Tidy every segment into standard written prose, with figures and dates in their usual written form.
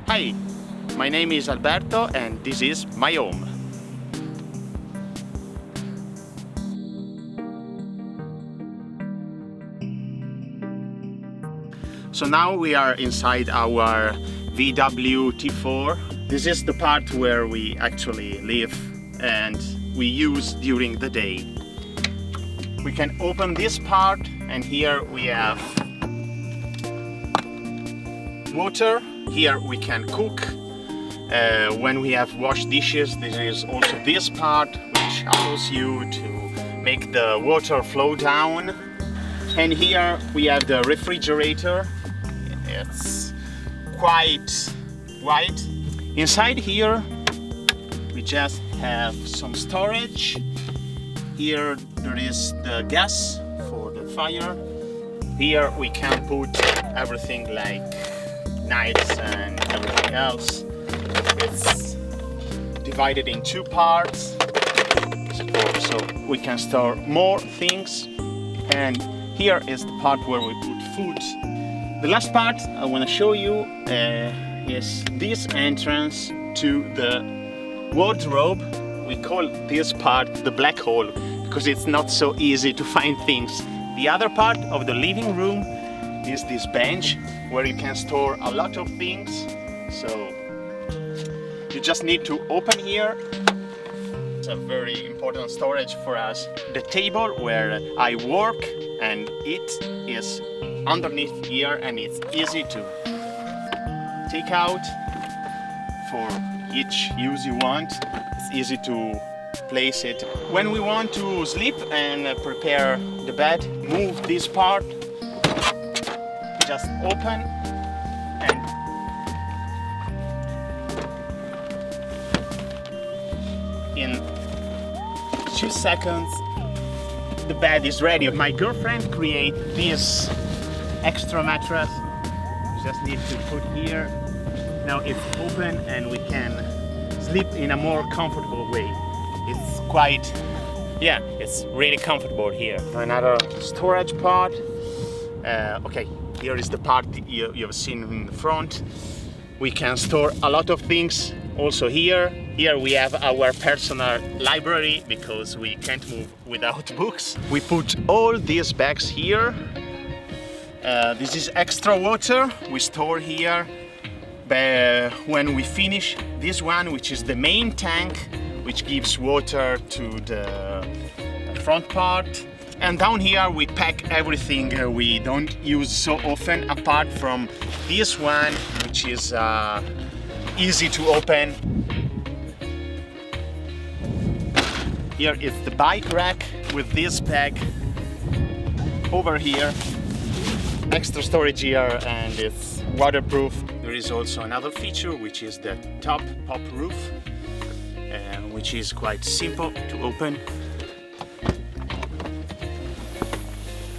Hi, my name is Alberto and this is my home. So now we are inside our VW T4. This is the part where we actually live and we use during the day. We can open this part and here we have water. Here we can cook. When we have washed dishes, there is also this part which allows you to make the water flow down. And here we have the refrigerator. It's quite wide. Inside here we just have some storage. Here there is the gas for the fire. Here we can put everything like knives and everything else. It's divided in two parts, so we can store more things. And here is the part where we put food. The last part I want to show you is this entrance to the wardrobe. We call this part the black hole because it's not so easy to find things. The other part of the living room is this bench where you can store a lot of things. So you just need to open here. It's a very important storage for us. The table where I work and eat is underneath here, and it's easy to take out for each use you want. It's easy to place it. When we want to sleep and prepare the bed, move this part, just open and in 2 seconds the bed is ready. My girlfriend created this extra mattress. You just need to put here. Now it's open and we can sleep in a more comfortable way. It's quite, yeah, it's really comfortable here. Another storage part. Okay, here is the part you've seen in the front. We can store a lot of things also here. Here we have our personal library because we can't move without books. We put all these bags here. This is extra water we store here. But when we finish this one, which is the main tank, which gives water to the front part. And down here we pack everything we don't use so often, apart from this one, which is easy to open. Here is the bike rack with this bag over here. Extra storage here, and it's waterproof. There is also another feature, which is the top pop roof, which is quite simple to open.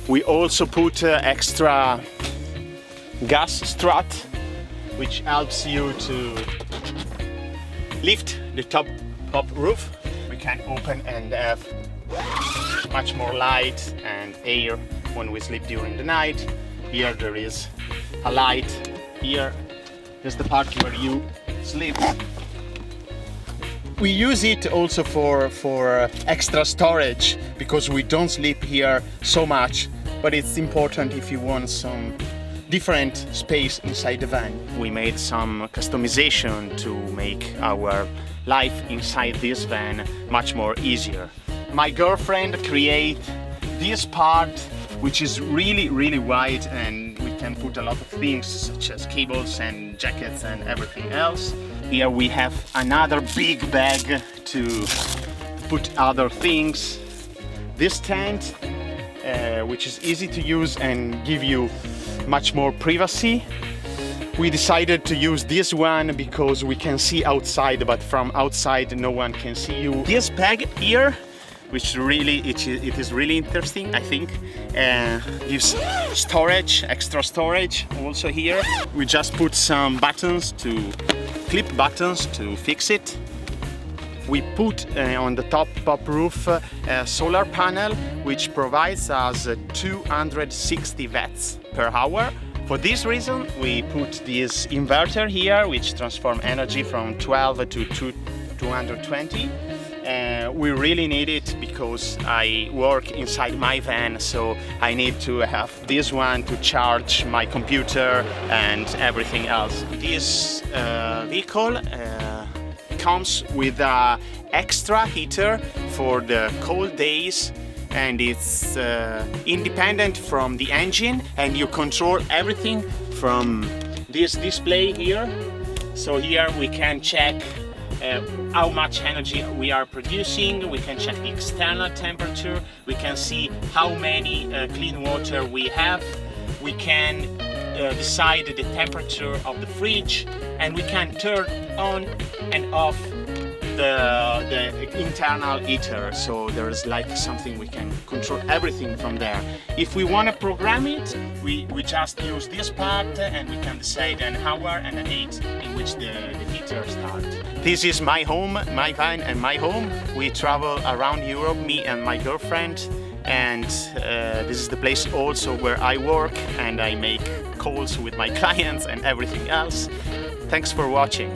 We also put extra gas strut, which helps you to lift the top pop roof. We can open and have much more light and air when we sleep during the night. Here there is a light. Here is the part where you sleep. We use it also for extra storage because we don't sleep here so much, but it's important if you want some different space inside the van. We made some customization to make our life inside this van much more easier. My girlfriend created this part, which is really wide, and we can put a lot of things such as cables and jackets and everything else. Here we have another big bag to put other things. This tent, which is easy to use and give you much more privacy. We decided to use this one because we can see outside, but from outside no one can see you. This bag here, which really it is really interesting, I think, gives storage, extra storage also here. We just put some clip buttons to fix it. We put on the top pop roof a solar panel which provides us 260 watts per hour For this reason, we put this inverter here, which transforms energy from 12 to 220. We really need it because I work inside my van, so I need to have this one to charge my computer and everything else. This vehicle comes with an extra heater for the cold days, and it's independent from the engine, and you control everything from this display here. So here we can check how much energy we are producing, we can check the external temperature, we can see how many clean water we have, we can decide the temperature of the fridge, and we can turn on and off the internal heater. So there's like something we can control everything from there. If we want to program it, we just use this part and we can decide an hour and a date in which the heater starts. This is my home, my van and my home. We travel around Europe, me and my girlfriend, and this is the place also where I work and I make calls with my clients and everything else. Thanks for watching.